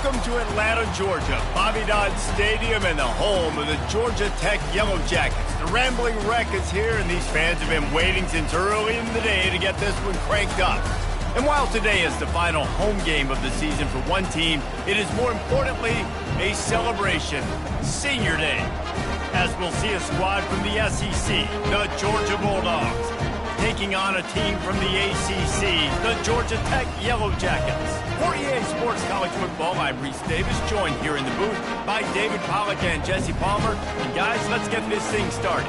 Welcome to Atlanta, Georgia, Bobby Dodd Stadium and the home of the Georgia Tech Yellow Jackets. The Rambling Wreck is here, and these fans have been waiting since early in the day to get this one cranked up. And while today is the final home game of the season for one team, it is more importantly a celebration, Senior Day, as we'll see a squad from the SEC, the Georgia Bulldogs, taking on a team from the ACC, the Georgia Tech Yellow Jackets. For EA Sports College Football, I'm Reese Davis, joined here in the booth by David Pollack and Jesse Palmer. And guys, let's get this thing started.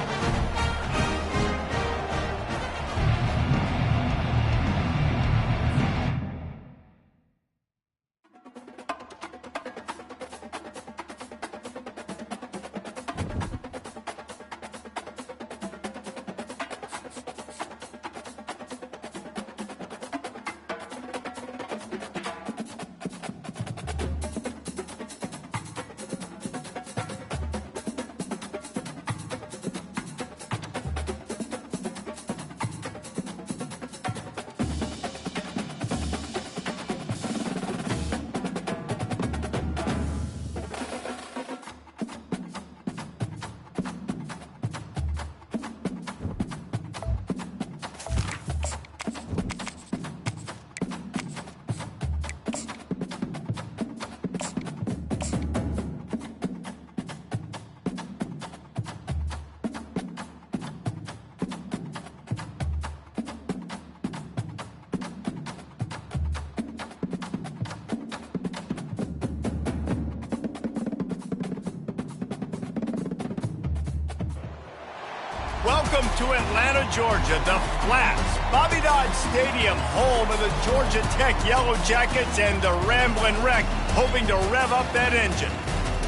Welcome to Atlanta, Georgia, the Flats, Bobby Dodd Stadium, home of the Georgia Tech Yellow Jackets and the Rambling Wreck, hoping to rev up that engine.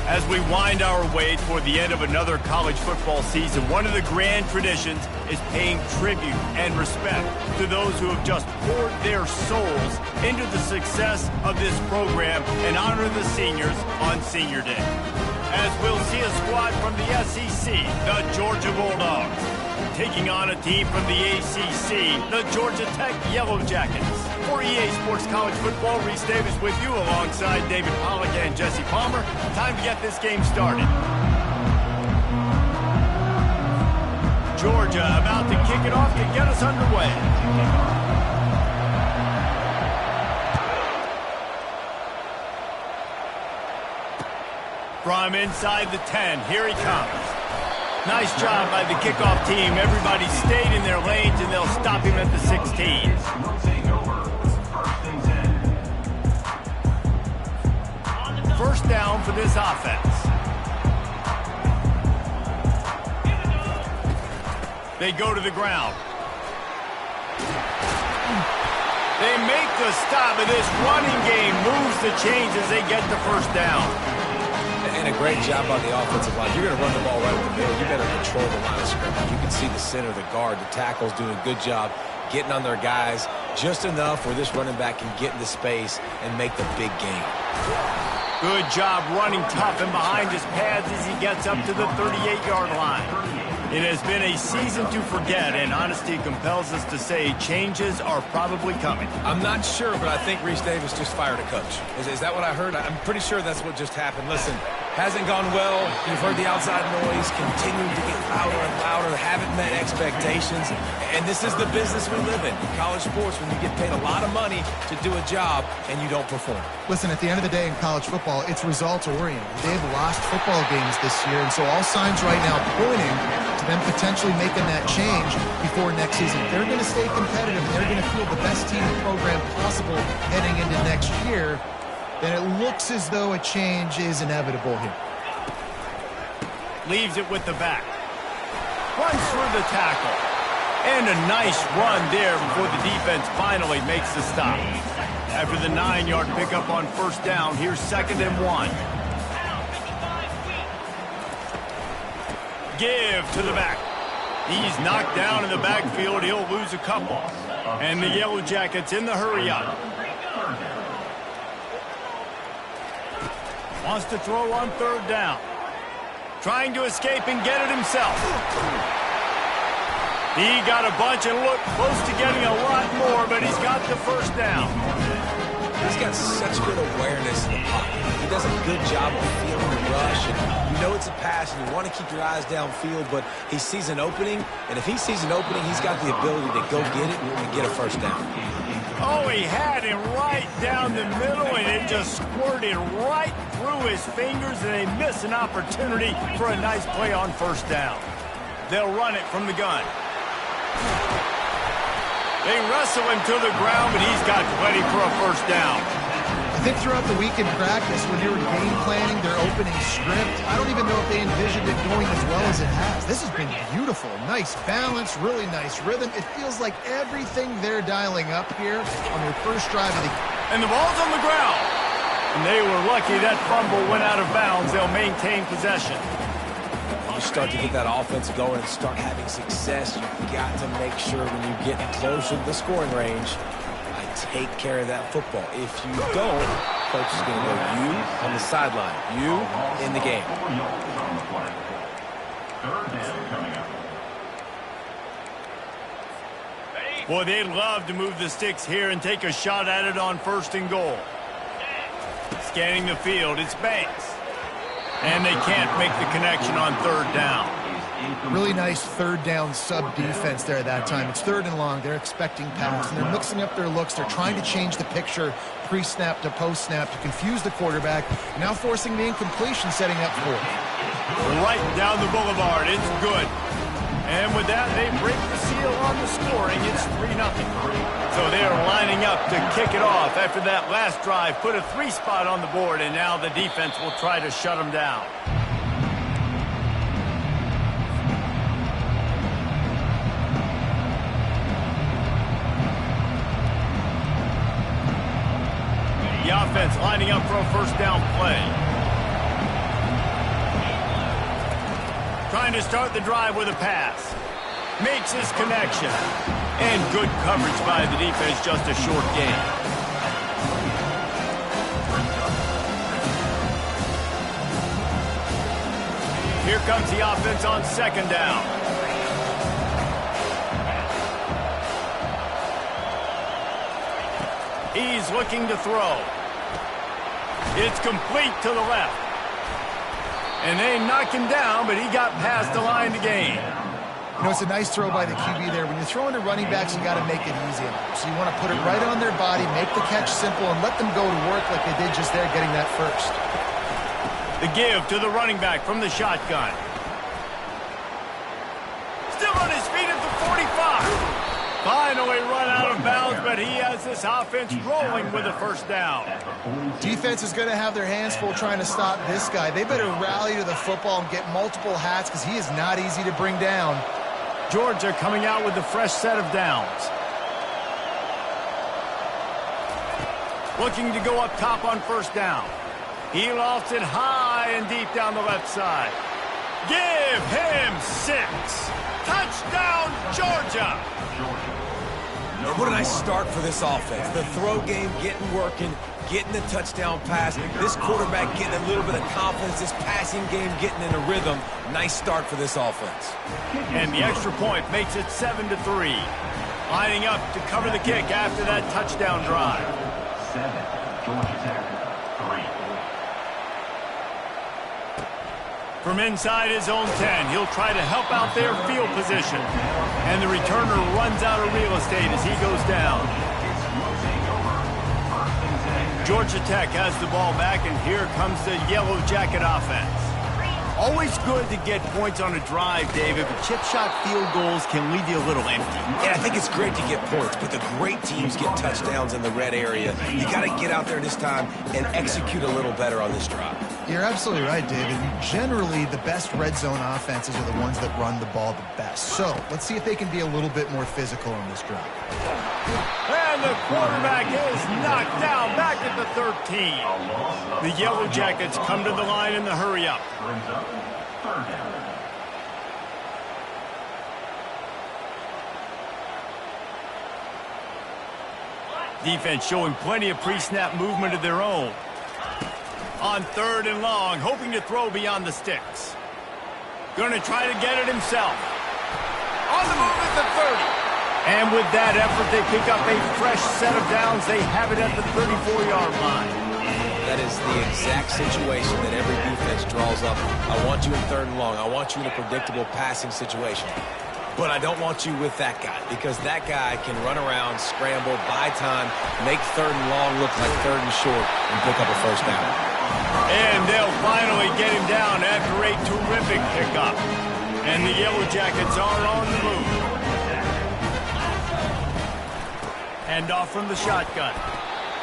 As we wind our way toward the end of another college football season, one of the grand traditions is paying tribute and respect to those who have just poured their souls into the success of this program and honor the seniors on Senior Day. As we'll see a squad from the SEC, the Georgia Bulldogs, taking on a team from the ACC, the Georgia Tech Yellow Jackets. For EA Sports College Football, Reese Davis with you alongside David Pollack and Jesse Palmer. Time to get this game started. Georgia about to kick it off to get us underway. From inside the 10, here he comes. Nice job by the kickoff team. Everybody stayed in their lanes, and they'll stop him at the 16. First down for this offense. They go to the ground. They make the stop, and this running game moves the chains as they get the first down. And a great job on the offensive line. You're going to run the ball right up the middle. You better control the line of scrimmage. You can see the center, the guard, the tackles doing a good job getting on their guys just enough where this running back can get into space and make the big game. Good job running tough and behind his pads as he gets up to the 38-yard line. It has been a season to forget, and honesty compels us to say changes are probably coming. I'm not sure, but I think Reese Davis just fired a coach. Is that what I heard? I'm pretty sure that's what just happened. Listen, hasn't gone well. You've heard the outside noise, continuing to get louder and louder, haven't met expectations. And this is the business we live in college sports, when you get paid a lot of money to do a job and you don't perform. Listen, at the end of the day in college football, it's results-oriented. They've lost football games this year, and so all signs right now pointing to them potentially making that change before next season. If they're going to stay competitive, they're going to field the best team in the program possible heading into next year, then it looks as though a change is inevitable here. Leaves it with the back. Runs through the tackle. And a nice run there before the defense finally makes the stop. After the 9-yard pickup on first down, here's 2nd and 1. Give to the back. He's knocked down in the backfield. He'll lose a couple. And the Yellow Jackets in the hurry up. Wants to throw on 3rd down. Trying to escape and get it himself. He got a bunch and looked close to getting a lot more, but he's got the first down. He's got such good awareness in the pocket. He does a good job of feeling the rush, and you know it's a pass, and you want to keep your eyes downfield, but he sees an opening, and if he sees an opening, he's got the ability to go get it and get a first down. Oh, he had him right down the middle, and it just squirted right through his fingers, and they miss an opportunity for a nice play on first down. They'll run it from the gun. They wrestle him to the ground, but he's got plenty for a first down. I think throughout the week in practice, when they were game planning their opening script, I don't even know if they envisioned it going as well as it has. This has been beautiful. Nice balance, really nice rhythm. It feels like everything they're dialing up here on their first drive of the game. And the ball's on the ground. And they were lucky that fumble went out of bounds. They'll maintain possession. You start to get that offense going and start having success, you've got to make sure when you get closer to the scoring range, I take care of that football. If you don't, coach is going to go you on the sideline, you in the game. Boy, they'd love to move the sticks here and take a shot at it on first and goal. Scanning the field, it's Banks. And they can't make the connection on third down. Really nice third down sub defense there that time. It's third and long. They're expecting pass, and they're mixing up their looks. They're trying to change the picture pre-snap to post-snap to confuse the quarterback, now forcing the incompletion, setting up for it. Right down the boulevard. It's good. And with that, they break the seal on the scoring. It's 3-0. So they are lining up to kick it off after that last drive. Put a 3 spot on the board, and now the defense will try to shut them down. The offense lining up for a first down play. Trying to start the drive with a pass. Makes his connection. And good coverage by the defense, just a short gain. Here comes the offense on second down. He's looking to throw. It's complete to the left. And they knock him down, but he got past the line to gain. You know, it's a nice throw by the QB there. When you're throwing to running backs, you got to make it easy on them. So you want to put it right on their body, make the catch simple, and let them go to work like they did just there, getting that first. The give to the running back from the shotgun. Still on his feet at the 45. Finally run out of bounds, but he has this offense rolling with a first down. Defense is going to have their hands full trying to stop this guy. They better rally to the football and get multiple hats because he is not easy to bring down. Georgia coming out with a fresh set of downs. Looking to go up top on first down. He lost it high and deep down the left side. Give him 6. Touchdown, Georgia! And what a nice start for this offense. The throw game getting working, getting the touchdown pass. This quarterback getting a little bit of confidence. This passing game getting in a rhythm. Nice start for this offense. And the extra point makes it 7-3. Lining up to cover the kick after that touchdown drive. 7, Georgia Tech, 3. From inside his own 10, he'll try to help out their field position. And the returner runs out of real estate as he goes down. Georgia Tech has the ball back, and here comes the Yellow Jacket offense. Always good to get points on a drive, David, but chip shot field goals can leave you a little empty. Yeah, I think it's great to get points, but the great teams get touchdowns in the red area. You got to get out there this time and execute a little better on this drive. You're absolutely right, David. Generally, the best red zone offenses are the ones that run the ball the best. So let's see if they can be a little bit more physical on this drive. And the quarterback is knocked down back at the 13. The Yellow Jackets come to the line in the hurry-up. Brings up third down. Defense showing plenty of pre-snap movement of their own. On third and long, hoping to throw beyond the sticks. Going to try to get it himself. On the move at the 30. And with that effort, they pick up a fresh set of downs. They have it at the 34-yard line. That is the exact situation that every defense draws up. I want you in 3rd and long. I want you in a predictable passing situation. But I don't want you with that guy, because that guy can run around, scramble, buy time, make 3rd and long look like 3rd and short, and pick up a first down. And they'll finally get him down after a terrific pickup. And the Yellow Jackets are on the move. And off from the shotgun.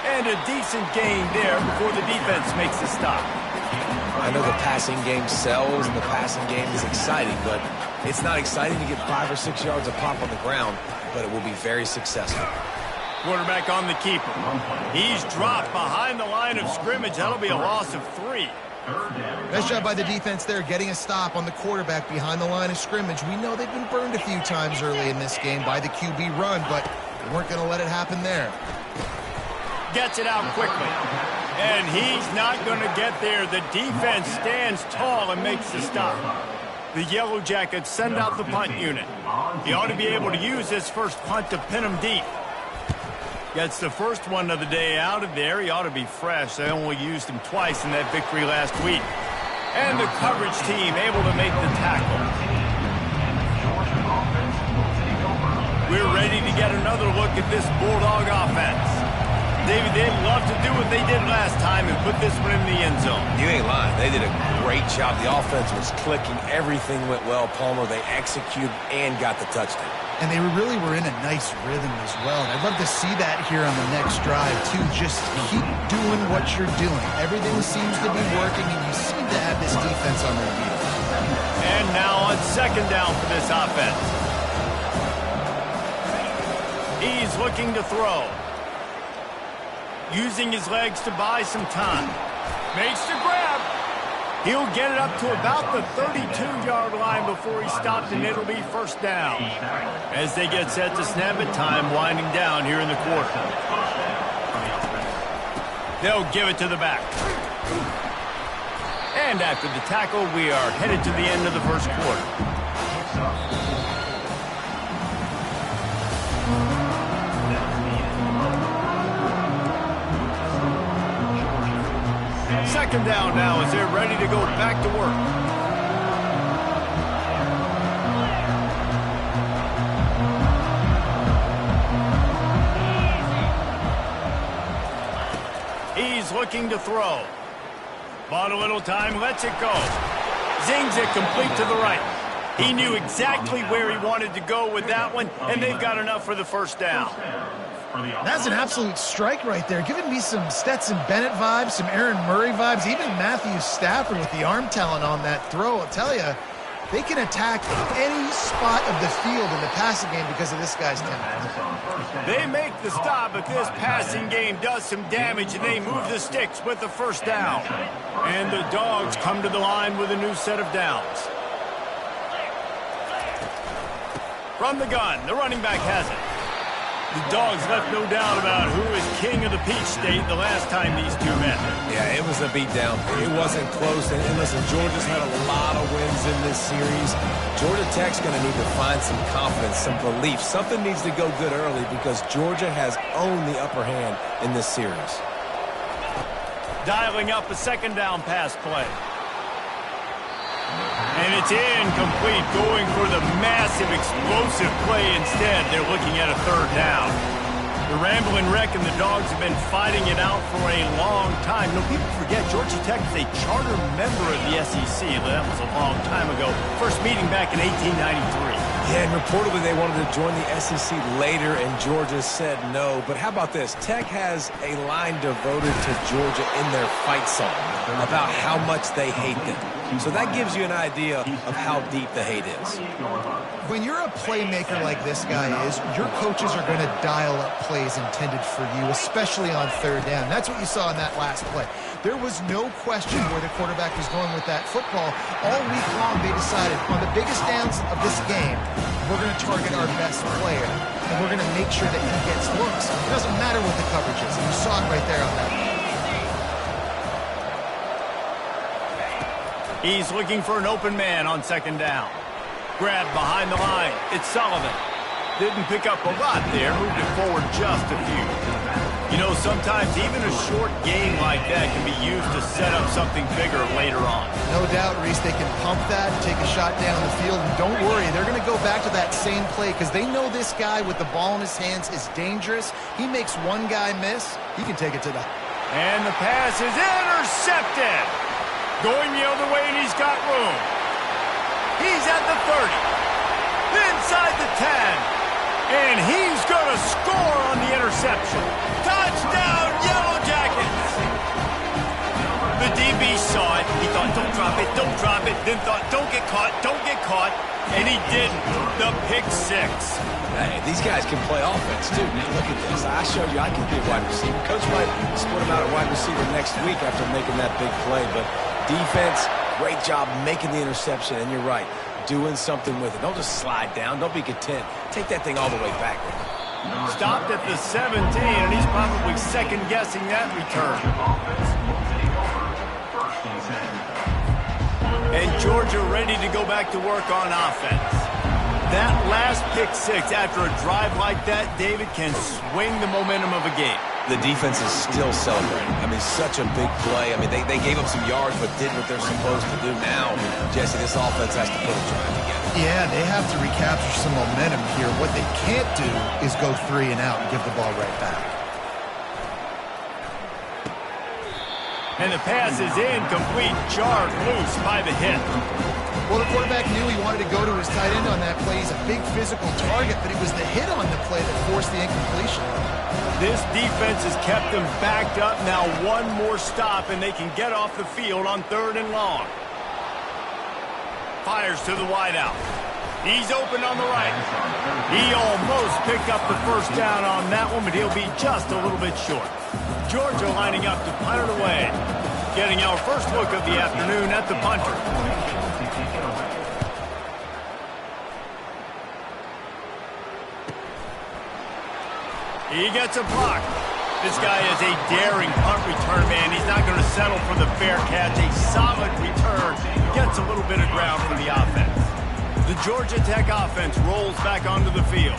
And a decent gain there before the defense makes a stop. I know the passing game sells and the passing game is exciting, but it's not exciting to get 5 or 6 yards of pop on the ground, but it will be very successful. Quarterback on the keeper. He's dropped behind the line of scrimmage. That'll be a loss of 3. Nice job by the defense there, getting a stop on the quarterback behind the line of scrimmage. We know they've been burned a few times early in this game by the QB run, but they weren't going to let it happen there. Gets it out quickly. And he's not going to get there. The defense stands tall and makes the stop. The Yellow Jackets send out the punt unit. He ought to be able to use this first punt to pin him deep. Gets the first one of the day out of there. He ought to be fresh. They only used him twice in that victory last week. And the coverage team able to make the tackle. We're ready to get another look at this Bulldog offense. David, they'd love to do what they did last time and put this one in the end zone. You ain't lying. They did a great job. The offense was clicking. Everything went well. Palmer, they executed and got the touchdown. And they really were in a nice rhythm as well. And I'd love to see that here on the next drive, too. Just keep doing what you're doing. Everything seems to be working, and you seem to have this defense on their heels. And now on 2nd down for this offense. He's looking to throw. Using his legs to buy some time. Makes the grab. He'll get it up to about the 32-yard line before he stopped, and it'll be first down. As they get set to snap it, time winding down here in the quarter. They'll give it to the back. And after the tackle, we are headed to the end of the first quarter. Second down now as they're ready to go back to work. He's looking to throw. Bought a little time, lets it go. Zings it complete to the right. He knew exactly where he wanted to go with that one, and they've got enough for the first down. That's an absolute strike right there, giving me some Stetson Bennett vibes, some Aaron Murray vibes, even Matthew Stafford with the arm talent on that throw. I'll tell you, they can attack any spot of the field in the passing game because of this guy's talent. They make the stop, but this passing game does some damage, and they move the sticks with the first down. And the Dogs come to the line with a new set of downs. From the gun, the running back has it. The Dogs left no doubt about who is king of the Peach State the last time these two met. Yeah, it was a beatdown. It wasn't close. And listen, Georgia's had a lot of wins in this series. Georgia Tech's going to need to find some confidence, some belief. Something needs to go good early because Georgia has owned the upper hand in this series. Dialing up a 2nd down pass play. And it's incomplete, going for the massive, explosive play instead. They're looking at a 3rd down. The Rambling Wreck and the Dogs have been fighting it out for a long time. No, people forget Georgia Tech is a charter member of the SEC. That was a long time ago. First meeting back in 1893. Yeah, and reportedly they wanted to join the SEC later, and Georgia said no. But how about this? Tech has a line devoted to Georgia in their fight song about how much they hate them. So that gives you an idea of how deep the hate is. When you're a playmaker like this guy is, your coaches are going to dial up plays intended for you, especially on 3rd down. That's what you saw in that last play. There was no question where the quarterback was going with that football. All week long, they decided on the biggest downs of this game, we're going to target our best player, and we're going to make sure that he gets looks. It doesn't matter what the coverage is, and you saw it right there on that. He's looking for an open man on 2nd down. Grab behind the line. It's Sullivan. Didn't pick up a lot there, moved it forward just a few. You know, sometimes even a short game like that can be used to set up something bigger later on. No doubt, Reese, they can pump that, take a shot down the field, and don't worry, they're going to go back to that same play because they know this guy with the ball in his hands is dangerous. He makes one guy miss, he can take it to the... And the pass is intercepted. Going the other way, and he's got room. He's at the 30. Inside the 10. And he's going to score on the interception. Touchdown, Yellow Jackets! The DB saw it. He thought, don't drop it, don't drop it. Then thought, don't get caught, don't get caught. And he didn't. The pick six. Hey, these guys can play offense, too. Man, look at this. I showed you I can be a wide receiver. Coach might split him out at wide receiver next week after making that big play. But defense, great job making the interception. And you're right, doing something with it. Don't just slide down. Don't be content. Take that thing all the way back. Stopped at the 17, and he's probably second-guessing that return. And Georgia ready to go back to work on offense. That last pick six after a drive like that, David, can swing the momentum of a game. The defense is still celebrating. I mean, such a big play. I mean, they gave up some yards but did what they're supposed to do. Now, Jesse, this offense has to put a drive together. Yeah, they have to recapture some momentum here. What they can't do is go 3 and out and give the ball right back. And the pass is incomplete, jarred loose by the hit. Well, the quarterback knew he wanted to go to his tight end on that play. He's a big physical target, but it was the hit on the play that forced the incompletion. This defense has kept them backed up. Now one more stop, and they can get off the field on 3rd and long. Fires to the wideout. He's open on the right. He almost picked up the first down on that one, but he'll be just a little bit short. Georgia lining up to punt it away. Getting our first look of the afternoon at the punter. He gets a block. This guy is a daring punt return man. He's not going to settle for the fair catch. A solid return. Gets a little bit of ground for the offense. The Georgia Tech offense rolls back onto the field.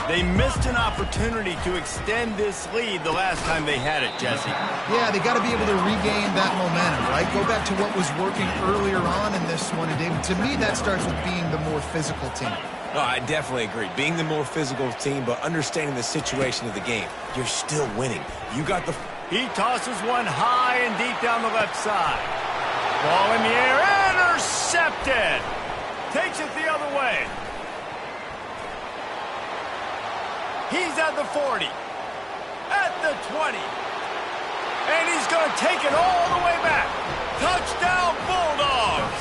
They missed an opportunity to extend this lead the last time they had it, Jesse. Yeah, they got to be able to regain that momentum, right? Go back to what was working earlier on in this one. And David, to me, that starts with being the more physical team. No, I definitely agree. Being the more physical team, but understanding the situation of the game. You're still winning. You got the... He tosses one high and deep down the left side. Ball in the air, intercepted. Takes it the other way. He's at the 40, at the 20, and he's going to take it all the way back. Touchdown, Bulldogs.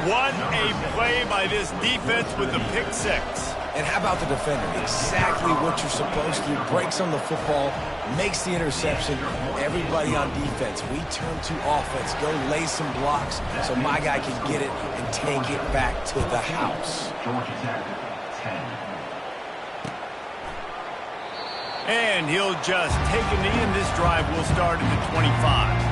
What a play by this defense with the pick six. And how about the defender? Exactly what you're supposed to. Breaks on the football, makes the interception. Everybody on defense, we turn to offense. Go lay some blocks so my guy can get it and take it back to the house. Georgia Tech, 10. And he'll just take a knee, and this drive will start at the 25.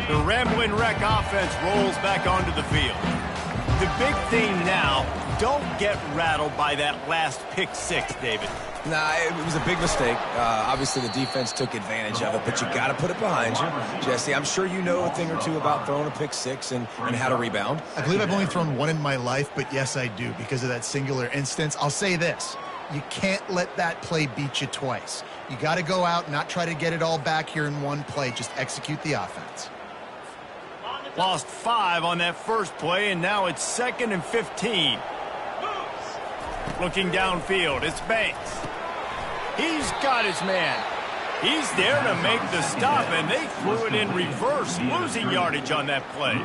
The Ramblin' Wreck offense rolls back onto the field. The big thing now, don't get rattled by that last pick six, David. Nah, it was a big mistake. Obviously, the defense took advantage of it, but you got to put it behind you. Jesse, I'm sure you know a thing or two about throwing a pick six and how to rebound. I believe I've only thrown one in my life, but yes, I do because of that singular instance. I'll say this. You can't let that play beat you twice. You got to go out and not try to get it all back here in one play. Just execute the offense. Lost 5 on that first play, and now it's 2nd and 15. Looking downfield, it's Banks. He's got his man. He's there to make the stop, and they flew it in reverse, losing yardage on that play.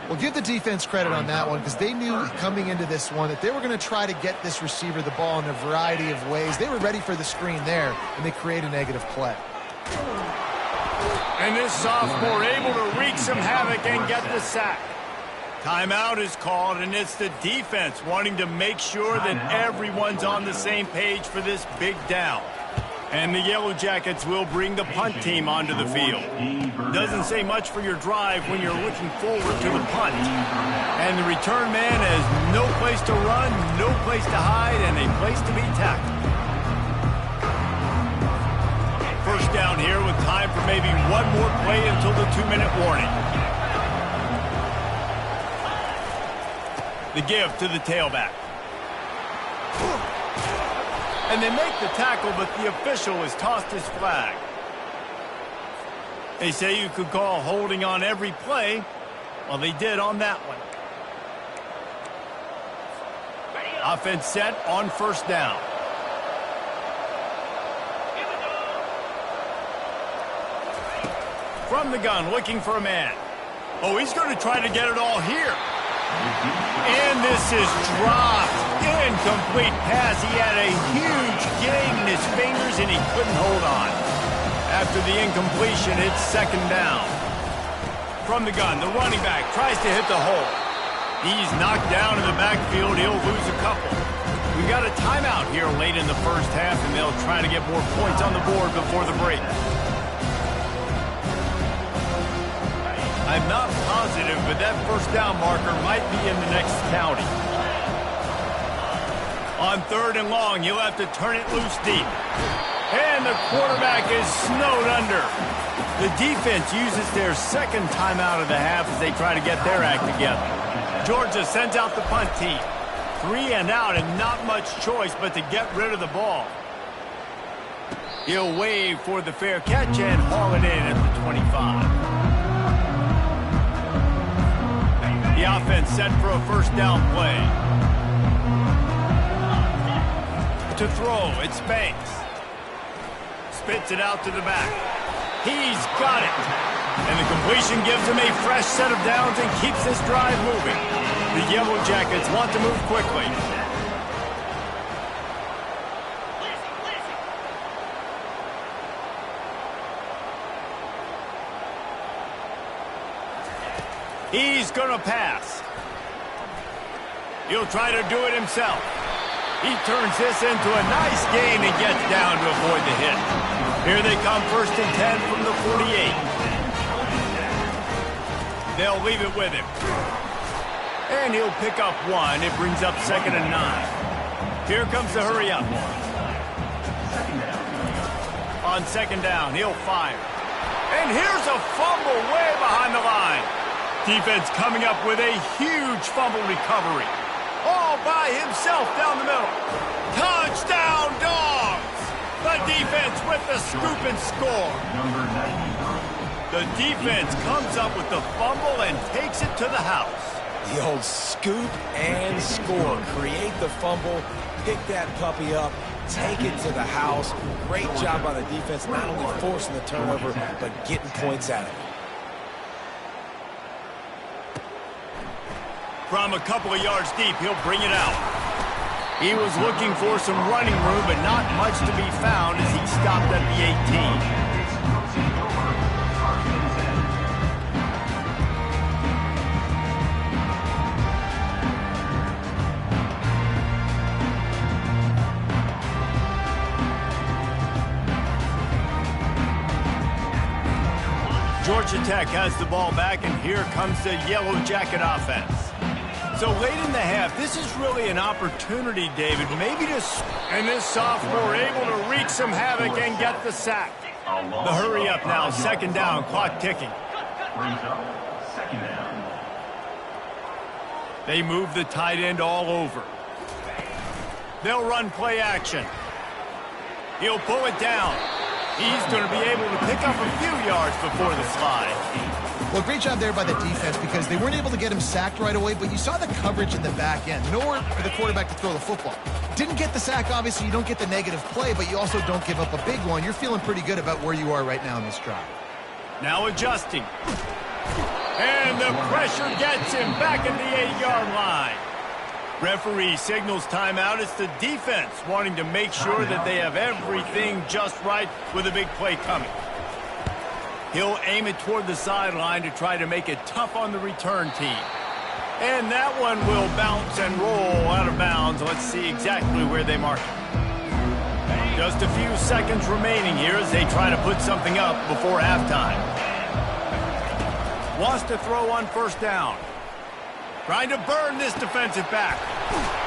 Well, give the defense credit on that one because they knew coming into this one that they were going to try to get this receiver the ball in a variety of ways. They were ready for the screen there, and they create a negative play. And this sophomore able to wreak some havoc and get the sack. Timeout is called, and it's the defense wanting to make sure that everyone's on the same page for this big down. And the Yellow Jackets will bring the punt team onto the field. Doesn't say much for your drive when you're looking forward to the punt. And the return man has no place to run, no place to hide, and a place to be tackled. First down here with time for maybe one more play until the 2-minute warning. The give to the tailback. And they make the tackle, but the official has tossed his flag. They say you could call holding on every play. Well, they did on that one. Offense set on first down. From the gun, looking for a man. Oh, he's going to try to get it all here. And this is dropped. Incomplete pass. He had a huge gain in his fingers, and he couldn't hold on. After the incompletion, it's second down. From the gun, the running back tries to hit the hole. He's knocked down in the backfield. He'll lose a couple. We got a timeout here late in the first half, and they'll try to get more points on the board before the break. I'm not positive, but that first down marker might be in the next county. On third and long, you'll have to turn it loose deep. And the quarterback is snowed under. The defense uses their second timeout of the half as they try to get their act together. Georgia sends out the punt team. 3 and out and not much choice but to get rid of the ball. He'll wave for the fair catch and haul it in at the 25. The offense set for a first down play. To throw, it's Banks. Spits it out to the back. He's got it. And the completion gives him a fresh set of downs and keeps this drive moving. The Yellow Jackets want to move quickly. He's going to pass. He'll try to do it himself. He turns this into a nice gain and gets down to avoid the hit. Here they come, 1st and 10 from the 48. They'll leave it with him. And he'll pick up one. It brings up 2nd and 9. Here comes the hurry up. On 2nd down, he'll fire. And here's a fumble way behind the line. Defense coming up with a huge fumble recovery. All by himself down the middle. Touchdown, Dogs! The defense with the scoop and score. The defense comes up with the fumble and takes it to the house. The old scoop and score. Create the fumble, pick that puppy up, take it to the house. Great job by the defense, not only forcing the turnover, but getting points out of it. From a couple of yards deep, he'll bring it out. He was looking for some running room, but not much to be found as he stopped at the 18. Georgia Tech has the ball back, and here comes the Yellow Jacket offense. So late in the half, this is really an opportunity, David, maybe to... And this sophomore able to wreak some havoc and get the sack. The hurry up now, 2nd down, clock ticking. They move the tight end all over. They'll run play action. He'll pull it down. He's going to be able to pick up a few yards before the slide. Well, great job there by the defense because they weren't able to get him sacked right away, but you saw the coverage in the back end. Nowhere for the quarterback to throw the football. Didn't get the sack, obviously. You don't get the negative play, but you also don't give up a big one. You're feeling pretty good about where you are right now in this drive. Now adjusting. And the pressure gets him back at the 8-yard line. Referee signals timeout. It's the defense wanting to make sure that they have everything just right with a big play coming. He'll aim it toward the sideline to try to make it tough on the return team. And that one will bounce and roll out of bounds. Let's see exactly where they mark it. Just a few seconds remaining here as they try to put something up before halftime. Wants to throw on first down. Trying to burn this defensive back.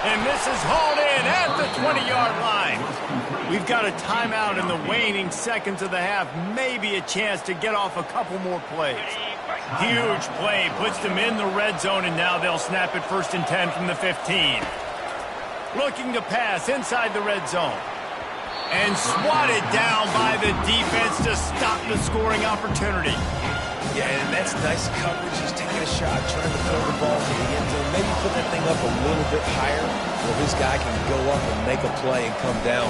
And this is hauled in at the 20-yard line. We've got a timeout in the waning seconds of the half. Maybe a chance to get off a couple more plays. Huge play puts them in the red zone, and now they'll snap it 1st and 10 from the 15. Looking to pass inside the red zone. And swatted down by the defense to stop the scoring opportunity. Yeah, and that's nice coverage. He's taking a shot, trying to throw the ball to the end zone. Maybe put that thing up a little bit higher where this guy can go up and make a play and come down.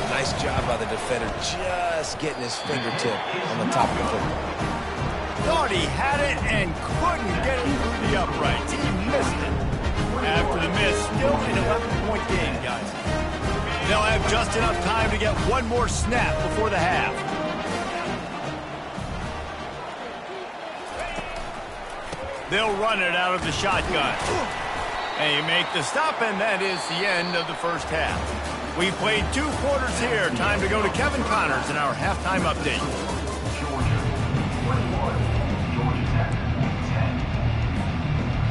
Nice job by the defender, just getting his fingertip on the top of the football. Thought he had it and couldn't get it through the uprights. He missed it. After the miss, still an 11-point game, guys. They'll have just enough time to get one more snap before the half. They'll run it out of the shotgun. They make the stop, and that is the end of the first half. We played 2 quarters here. Time to go to Kevin Connors in our halftime update.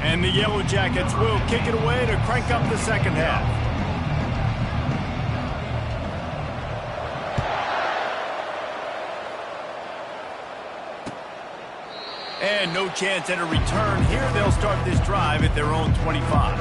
And the Yellow Jackets will kick it away to crank up the second half. And no chance at a return here. They'll start this drive at their own 25.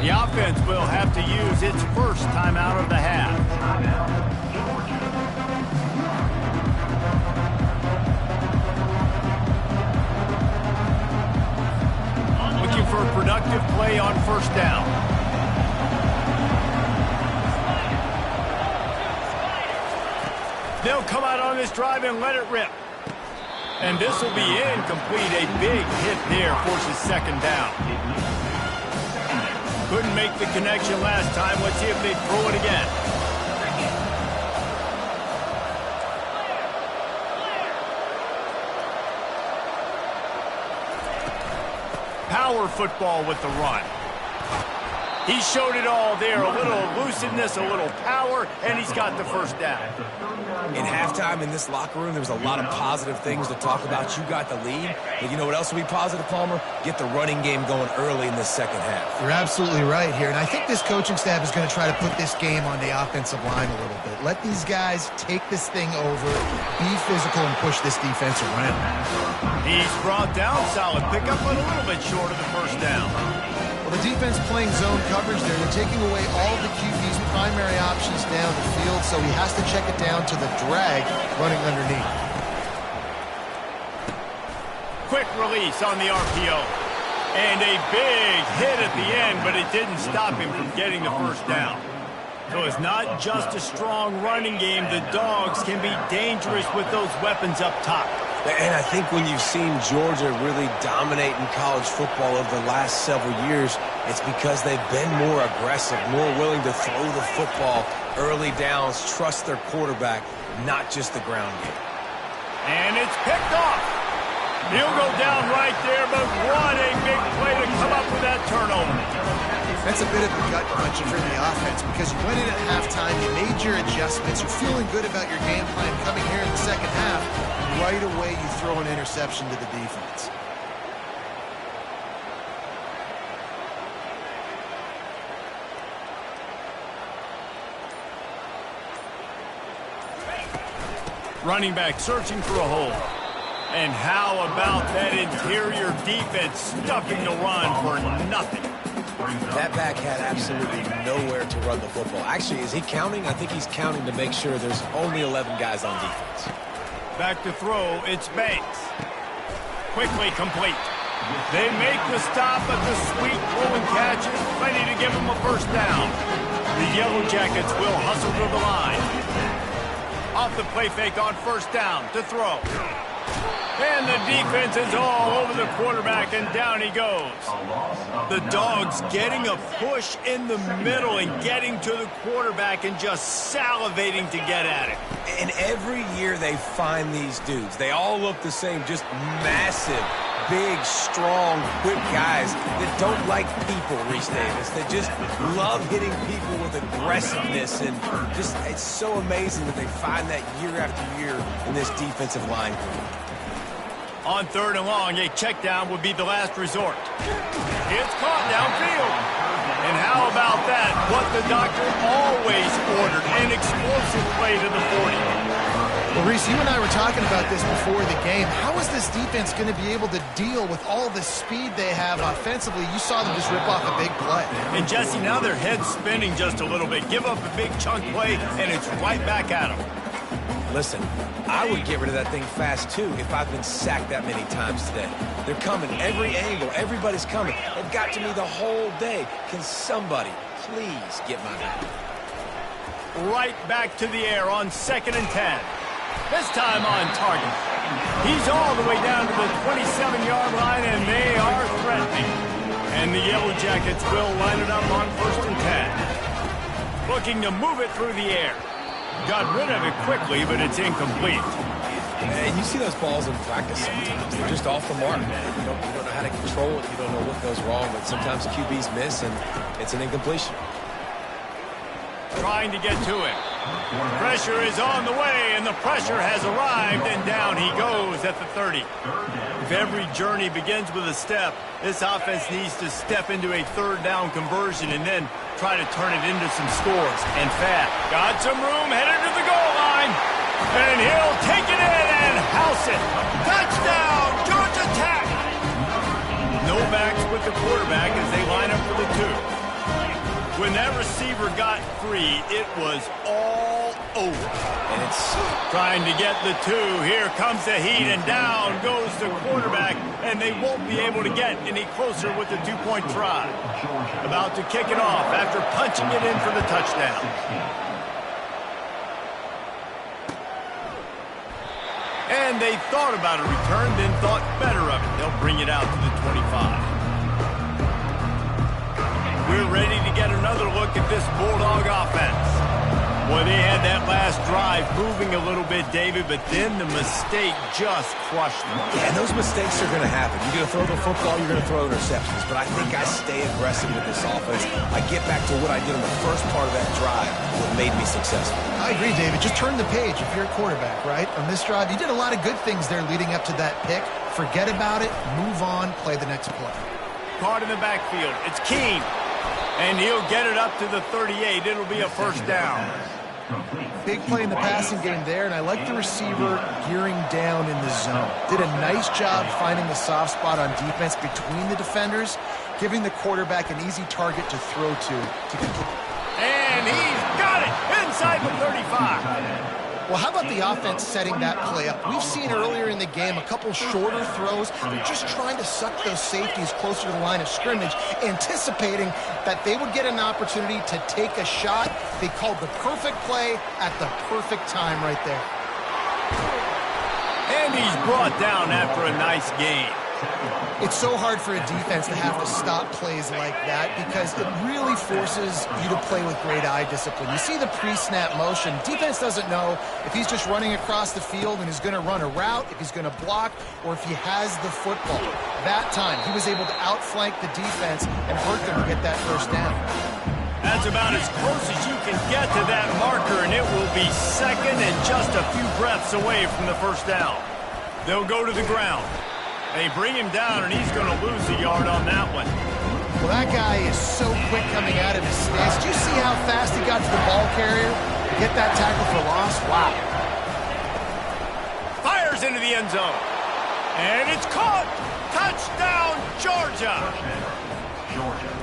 The offense will have to use its first timeout of the half. Looking for a productive play on first down. They'll come out on this drive and let it rip. And this will be incomplete. A big hit there forces second down. Couldn't make the connection last time. Let's see if they throw it again. Power football with the run. He showed it all there. A little elusiveness, a little power, and he's got the first down. In halftime in this locker room, there was a lot of positive things to talk about. You got the lead, but you know what else will be positive, Palmer? Get the running game going early in this second half. You're absolutely right here, and I think this coaching staff is going to try to put this game on the offensive line a little bit. Let these guys take this thing over, be physical, and push this defense around. He's brought down. Solid pickup, but a little bit short of the first down. Well, the defense playing zone coverage there. They're taking away all the QB's primary options down the field, so he has to check it down to the drag running underneath. Quick release on the RPO. And a big hit at the end, but it didn't stop him from getting the first down. So it's not just a strong running game. The Dogs can be dangerous with those weapons up top. And I think when you've seen Georgia really dominate in college football over the last several years, it's because they've been more aggressive, more willing to throw the football early downs, trust their quarterback, not just the ground game. And it's picked off. He'll go down right there, but what a big play to come up with that turnover. That's a bit of a gut punch for the offense because you went in at halftime, you made your adjustments, you're feeling good about your game plan coming here in the second half. Right away, you throw an interception to the defense. Running back searching for a hole. And how about that interior defense stuffing the run for nothing? That back had absolutely nowhere to run the football. Actually, is he counting? I think he's counting to make sure there's only 11 guys on defense. Back to throw, it's Banks. Quickly complete. They make the stop, but the sweet throwing catch is plenty to give them a first down. The Yellow Jackets will hustle to the line. Off the play fake on first down to throw. And the defense is all over the quarterback, and down he goes. The Dogs getting a push in the middle and getting to the quarterback and just salivating to get at it. And every year they find these dudes. They all look the same, just massive, big, strong, quick guys that don't like people, Reese Davis. They just love hitting people with aggressiveness, and just it's so amazing that they find that year after year in this defensive line group. On 3rd and long, a check down would be the last resort. It's caught downfield. And how about that? What the doctor always ordered, an explosive play to the 40. Well, Reese, you and I were talking about this before the game. How is this defense going to be able to deal with all the speed they have offensively? You saw them just rip off a big play. And, Jesse, now their head's spinning just a little bit. Give up a big chunk play, and it's right back at them. Listen, I would get rid of that thing fast, too, if I've been sacked that many times today. They're coming every angle. Everybody's coming. They've got to me the whole day. Can somebody please get my back? Right back to the air on 2nd and 10. This time on target. He's all the way down to the 27-yard line, and they are threatening. And the Yellow Jackets will line it up on 1st and 10. Looking to move it through the air. Got rid of it quickly, but it's incomplete. And you see those balls in practice sometimes. They're just off the mark, man. You don't know how to control it. You don't know what goes wrong, but sometimes QBs miss, and it's an incompletion. Trying to get to it. Pressure is on the way, and the pressure has arrived, and down he goes at the 30. If every journey begins with a step, this offense needs to step into a 3rd down conversion and then try to turn it into some scores, and fast. Got some room, headed to the goal line, and he'll take it in and house it. Touchdown, Georgia Tech! No backs with the quarterback as they line up for the 2. When that receiver got free, it was all over. And it's trying to get the 2. Here comes the heat, and down goes the quarterback, and they won't be able to get any closer with the 2-point try. About to kick it off after punching it in for the touchdown. And they thought about a return, then thought better of it. They'll bring it out to the 25. We're ready to get another look at this Bulldog offense. Boy, they had that last drive moving a little bit, David, but then the mistake just crushed them. Yeah, and those mistakes are going to happen. You're going to throw the football, you're going to throw interceptions. But I think I stay aggressive with this offense. I get back to what I did on the first part of that drive that made me successful. I agree, David. Just turn the page if you're a quarterback, right? On this drive, you did a lot of good things there leading up to that pick. Forget about it, move on, play the next play. Caught in the backfield. It's Keene. And he'll get it up to the 38. It'll be a 1st down. Big play in the passing game there, and I like the receiver gearing down in the zone. Did a nice job finding the soft spot on defense between the defenders, giving the quarterback an easy target to throw to complete. And he's got it inside the 35. Well, how about the offense setting that play up? We've seen earlier in the game a couple shorter throws. They're just trying to suck those safeties closer to the line of scrimmage, anticipating that they would get an opportunity to take a shot. They called the perfect play at the perfect time right there. And he's brought down after a nice gain. It's so hard for a defense to have to stop plays like that because it really forces you to play with great eye discipline. You see the pre-snap motion. Defense doesn't know if he's just running across the field and is going to run a route, if he's going to block, or if he has the football. That time, he was able to outflank the defense and hurt them to get that 1st down. That's about as close as you can get to that marker, and it will be 2nd and just a few breaths away from the 1st down. They'll go to the ground. They bring him down, and he's going to lose a yard on that one. Well, that guy is so quick coming out of his stance. Did you see how fast he got to the ball carrier to get that tackle for loss? Wow. Fires into the end zone. And it's caught. Touchdown, Georgia.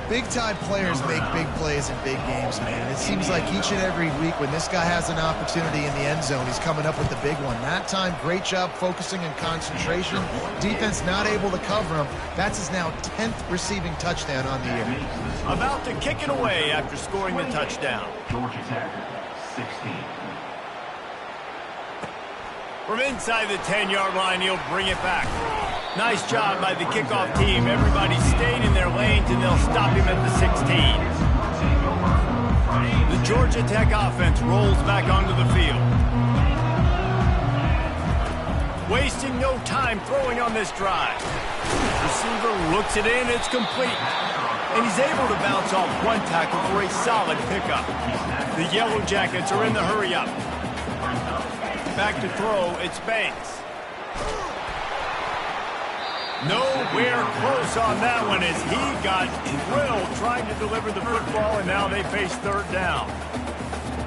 Big-time players make big plays in big games, man. It seems like each and every week when this guy has an opportunity in the end zone, he's coming up with the big one. That time, great job focusing and concentration. Defense not able to cover him. That's his now 10th receiving touchdown on the year. About to kick it away after scoring the touchdown. Georgia Tech, 16. From inside the 10-yard line, he'll bring it back. Nice job by the kickoff team. Everybody stayed in their lanes, and they'll stop him at the 16. The Georgia Tech offense rolls back onto the field. Wasting no time throwing on this drive. Receiver looks it in. It's complete. And he's able to bounce off one tackle for a solid pickup. The Yellow Jackets are in the hurry-up. Back to throw, it's Banks. Nowhere close on that one as he got drilled trying to deliver the football, and now they face third down.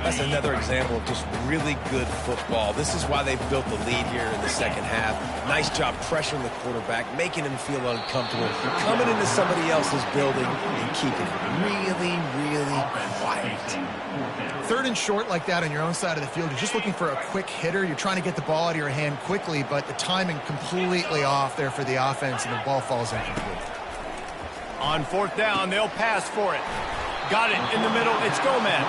That's another example of just really good football. This is why they've built the lead here in the second half. Nice job pressuring the quarterback, making him feel uncomfortable, coming into somebody else's building and keeping it really, really quiet. Third and short like that on your own side of the field, you're just looking for a quick hitter. You're trying to get the ball out of your hand quickly, but the timing completely off there for the offense, and the ball falls incomplete. On fourth down, they'll pass for it. Got it in the middle. It's Gomez.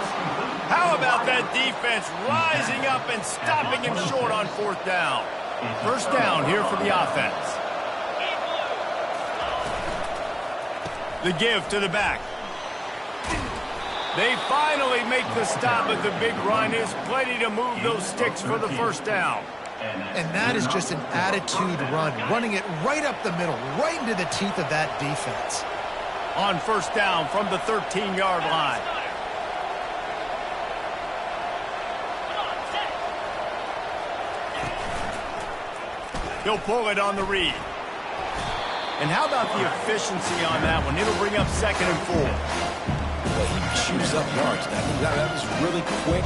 How about that defense rising up and stopping him short on fourth down? First down here for the offense. The give to the back. They finally make the stop, but the big run is plenty to move those sticks for the first down. And that is just an attitude run, running it right up the middle, right into the teeth of that defense. On first down from the 13-yard line. He'll pull it on the read. And how about the efficiency on that one? It'll bring up 2nd and 4. Well, he chews up yards. That was really quick,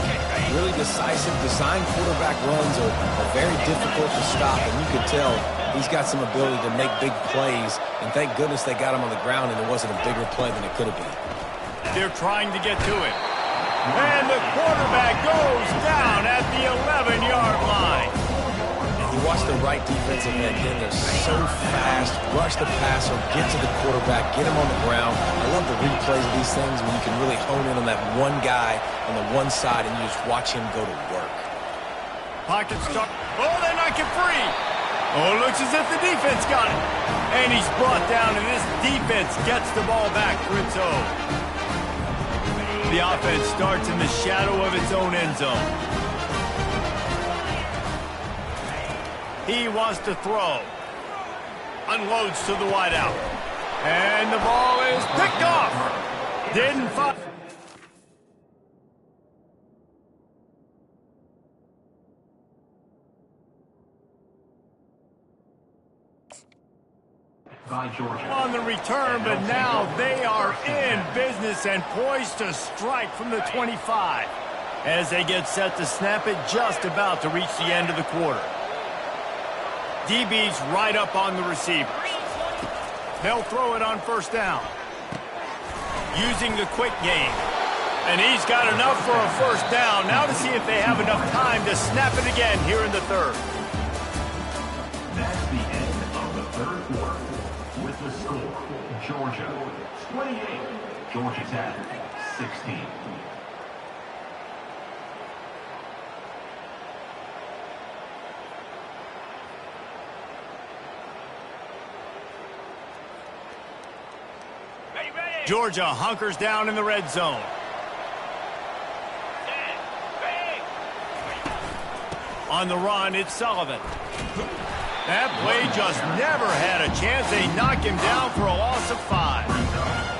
really decisive. Design quarterback runs are very difficult to stop, and you could tell he's got some ability to make big plays, and thank goodness they got him on the ground and it wasn't a bigger play than it could have been. They're trying to get to it. And the quarterback goes down at the 11-yard line. You watch the right defensive end in there so fast, rush the passer, get to the quarterback, get him on the ground. I love the replays of these things when you can really hone in on that one guy on the one side and you just watch him go to work. Pocket stuck. Oh, they knock it free. Oh, it looks as if the defense got it. And he's brought down, and this defense gets the ball back for its own. The offense starts in the shadow of its own end zone. He wants to throw. Unloads to the wideout. And the ball is picked off. Didn't find. On the return, but now they are in business and poised to strike from the 25 as they get set to snap it, just about to reach the end of the quarter. DB's right up on the receivers. They'll throw it on first down. Using the quick game. And he's got enough for a first down. Now to see if they have enough time to snap it again here in the third. That's the end of the third quarter. With the score, Georgia 28, Georgia Tech 16. Georgia hunkers down in the red zone. On the run, it's Sullivan. That play just never had a chance. They knock him down for a loss of 5.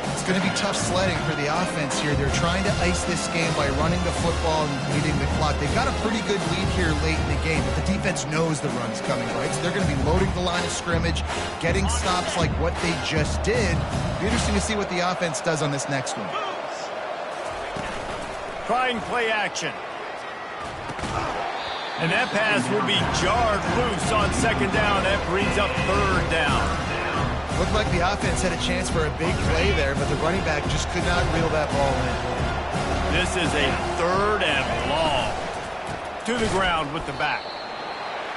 It's going to be tough sledding for the offense here. They're trying to ice this game by running the football and leading the clock. They've got a pretty good lead here late in the game, but the defense knows the run's coming, right? So they're going to be loading the line of scrimmage, getting stops like what they just did. It'll be interesting to see what the offense does on this next one. Trying play action. And that pass will be jarred loose on second down. That brings up third down. Looked like the offense had a chance for a big play there, but the running back just could not reel that ball in. This is a third and long. To the ground with the back.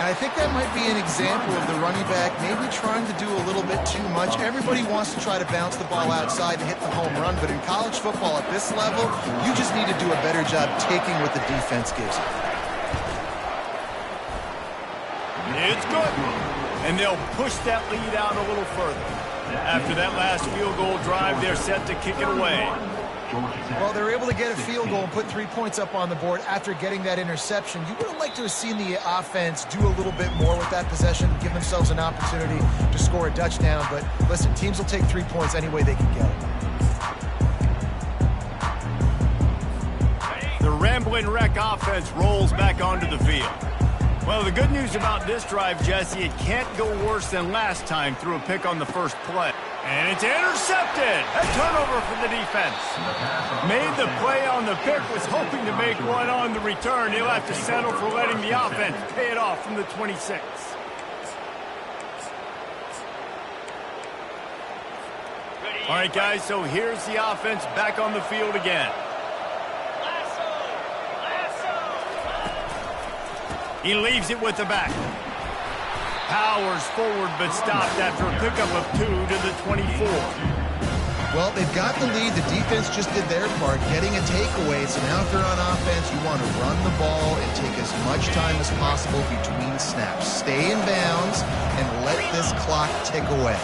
And I think that might be an example of the running back maybe trying to do a little bit too much. Everybody wants to try to bounce the ball outside and hit the home run, but in college football at this level, you just need to do a better job taking what the defense gives you. It's good. And they'll push that lead out a little further. After that last field goal drive, they're set to kick it away. Well, they're able to get a field goal and put 3 points up on the board after getting that interception. You would have liked to have seen the offense do a little bit more with that possession, give themselves an opportunity to score a touchdown. But listen, teams will take 3 points any way they can get it. The Ramblin' Wreck offense rolls back onto the field. Well, the good news about this drive, Jesse, it can't go worse than last time through a pick on the first play. And it's intercepted. A turnover for the defense. Made the play on the pick, was hoping to make one on the return. He'll have to settle for letting the offense pay it off from the 26. All right, guys, so here's the offense back on the field again. He leaves it with the back. Powers forward, but stopped after a pickup of 2 to the 24. Well, they've got the lead. The defense just did their part, getting a takeaway. So now if they're on offense, you want to run the ball and take as much time as possible between snaps. Stay in bounds and let this clock tick away.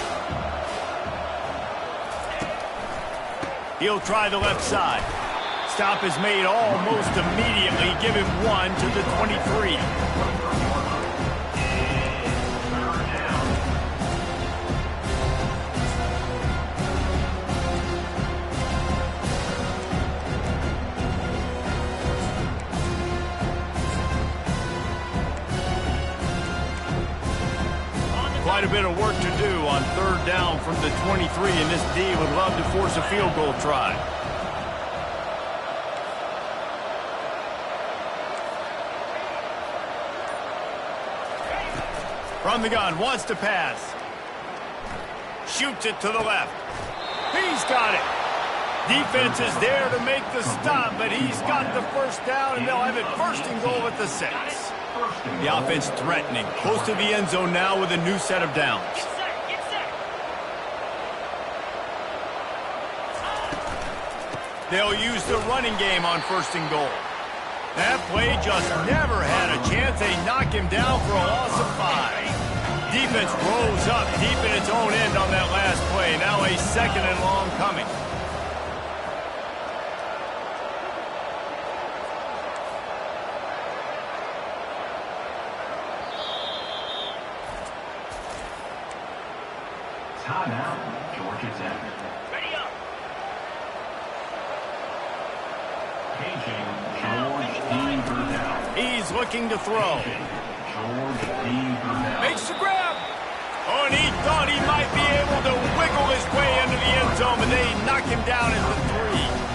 He'll try the left side. Stop is made almost immediately. Give him 1 to the 23. Quite a bit of work to do on third down from the 23, and this D would love to force a field goal try. From the gun, wants to pass. Shoots it to the left. He's got it. Defense is there to make the stop, but he's got the first down, and they'll have it first and goal at the 6. The offense threatening, close to the end zone now with a new set of downs. They'll use the running game on first and goal. That play just never had a chance. They knock him down for a loss of 5. Defense rose up deep in its own end on that last play. Now a second and long coming. Timeout, Georgia Tech. Ready up. Paging George D. Burdell. He's looking to throw. George D. Burdell. Makes the grab. Oh, and he thought he might be able to wiggle his way into the end zone, but they knock him down at the 3.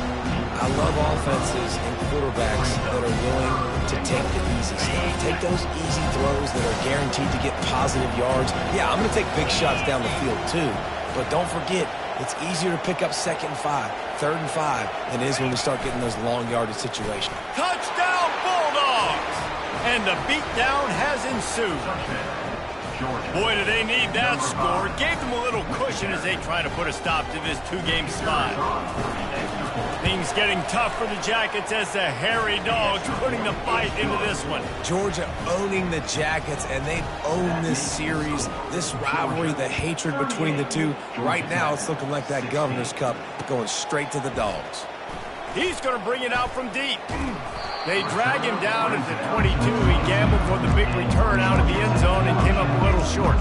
I love offenses and quarterbacks that are willing to take the easy stuff. Take those easy throws that are guaranteed to get positive yards. Yeah, I'm going to take big shots down the field too, but don't forget, it's easier to pick up 2nd and 5, 3rd and 5 than it is when we start getting those long yardage situations. Touchdown, Bulldogs! And the beatdown has ensued. Boy, do they need that score. Gave them a little cushion as they try to put a stop to this 2-game slide. Things getting tough for the Jackets as the hairy dogs putting the fight into this one. Georgia owning the Jackets, and they've owned this series, this rivalry, the hatred between the two. Right now, it's looking like that Governor's Cup going straight to the Dogs. He's going to bring it out from deep. They drag him down at the 22. He gambled for the big return out of the end zone and came up a little short.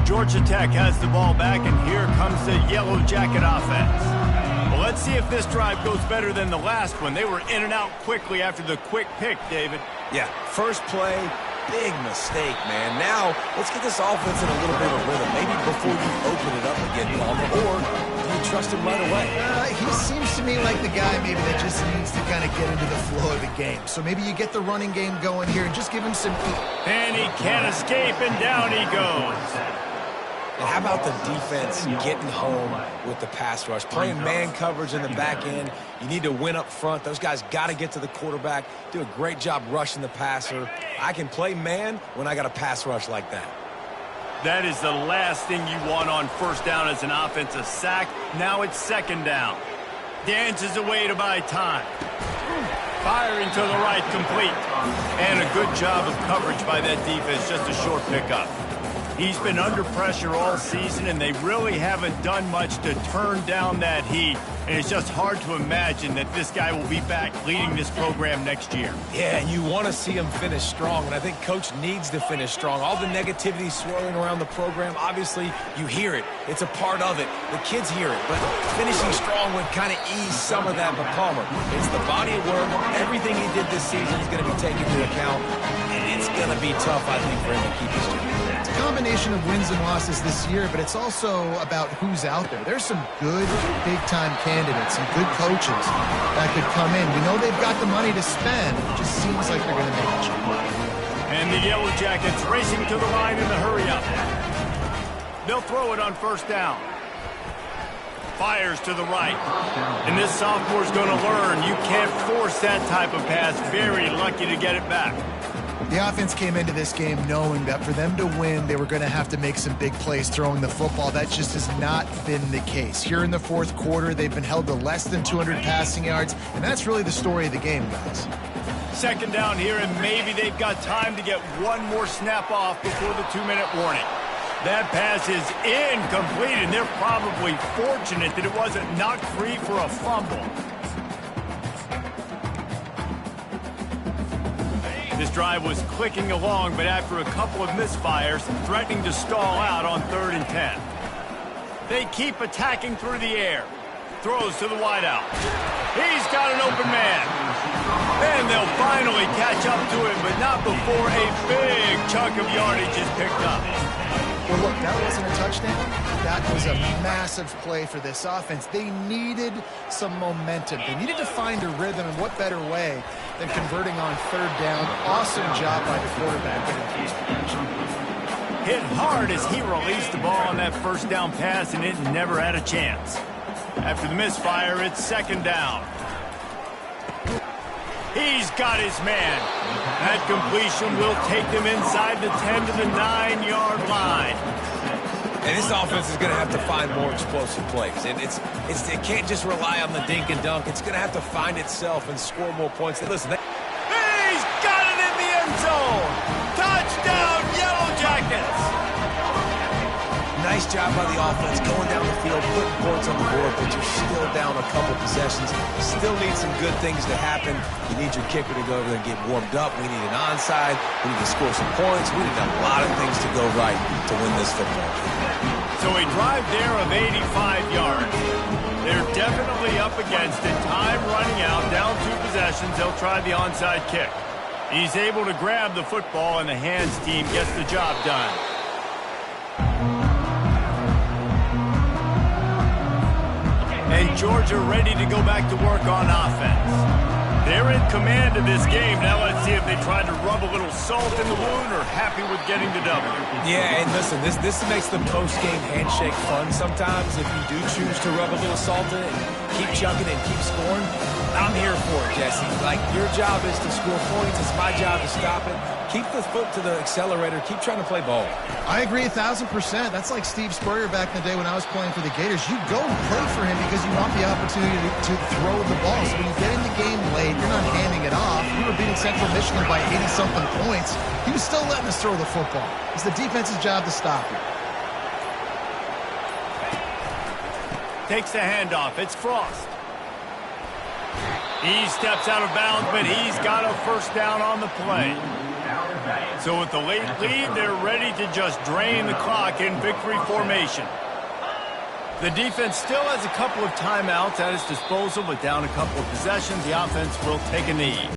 Georgia Tech has the ball back, and here comes the Yellow Jacket offense. Well, let's see if this drive goes better than the last one. They were in and out quickly after the quick pick, David. Yeah, first play, big mistake, man. Now, let's get this offense in a little bit of rhythm. Maybe before you open it up again, Palmer, or do you trust him right away? He seems to me like the guy maybe that just needs to kind of get into the flow of the game. So maybe you get the running game going here and just give him some heat. And he can't escape, and down he goes. And how about the defense getting home with the pass rush? Playing man coverage in the back end. You need to win up front. Those guys got to get to the quarterback, do a great job rushing the passer. I can play man when I got a pass rush like that. That is the last thing you want on first down as an offensive sack. Now it's 2nd down. dances away to buy time. Firing to the right, complete. And a good job of coverage by that defense, just a short pickup. He's been under pressure all season, and they really haven't done much to turn down that heat. And it's just hard to imagine that this guy will be back leading this program next year. Yeah, and you want to see him finish strong, and I think Coach needs to finish strong. All the negativity swirling around the program, obviously, you hear it. It's a part of it. The kids hear it, but finishing strong would kind of ease some of that. But Palmer, it's the body of work. Everything he did this season is going to be taken into account, and it's going to be tough, I think, for him to keep his job. It's a combination of wins and losses this year, but it's also about who's out there. There's some good big-time candidates, some good coaches that could come in. We know they've got the money to spend. It just seems like they're going to make a change. And the Yellow Jackets racing to the line in the hurry-up. They'll throw it on first down. Fires to the right. And this sophomore's going to learn you can't force that type of pass. Very lucky to get it back. The offense came into this game knowing that for them to win, they were going to have to make some big plays throwing the football. That just has not been the case. Here in the fourth quarter, they've been held to less than 200 passing yards, and that's really the story of the game, guys. Second down here, and maybe they've got time to get one more snap off before the 2-minute warning. That pass is incomplete, and they're probably fortunate that it wasn't knocked free for a fumble. This drive was clicking along, but after a couple of misfires, threatening to stall out on 3rd and 10. They keep attacking through the air. Throws to the wideout. He's got an open man. And they'll finally catch up to him, but not before a big chunk of yardage is picked up. Well, look, that wasn't a touchdown. That was a massive play for this offense. They needed some momentum. They needed to find a rhythm, and what better way than converting on 3rd down. Awesome job by the quarterback getting his protection. Hit hard as he released the ball on that first down pass, and it never had a chance. After the misfire, it's 2nd down. He's got his man. That completion will take them inside the 10 to the 9-yard line. And this offense is going to have to find more explosive plays. It can't just rely on the dink and dunk. It's going to have to find itself and score more points. Listen, he's got it in the end zone. Touchdown, Yellow Jackets. Nice job by the offense going down the field, putting points on the board, but you're still down a couple possessions. Still need some good things to happen. You need your kicker to go over there and get warmed up. We need an onside. We need to score some points. We need a lot of things to go right to win this football game. So a drive there of 85 yards. They're definitely up against it. Time running out, down 2 possessions. They'll try the onside kick. He's able to grab the football, and the hands team gets the job done. And Georgia ready to go back to work on offense. They're in command of this game. Now let's see if they try to rub a little salt in the wound or happy with getting the W. Yeah, and listen, this makes the post-game handshake fun sometimes. If you do choose to rub a little salt in it and keep chugging and keep scoring, I'm here for it, Jesse. Like, your job is to score points. It's my job to stop it. Keep the foot to the accelerator. Keep trying to play ball. I agree 1,000%. That's like Steve Spurrier back in the day when I was playing for the Gators. You go play for him because you want the opportunity to throw the ball. So when you get in the game late, you're not handing it off. We were beating Central Michigan by 80-something points. He was still letting us throw the football. It's the defense's job to stop you. Takes the handoff. It's Frost. He steps out of bounds, but he's got a first down on the play. So with the late lead, they're ready to just drain the clock in victory formation. The defense still has a couple of timeouts at its disposal, but down a couple of possessions, the offense will take a knee.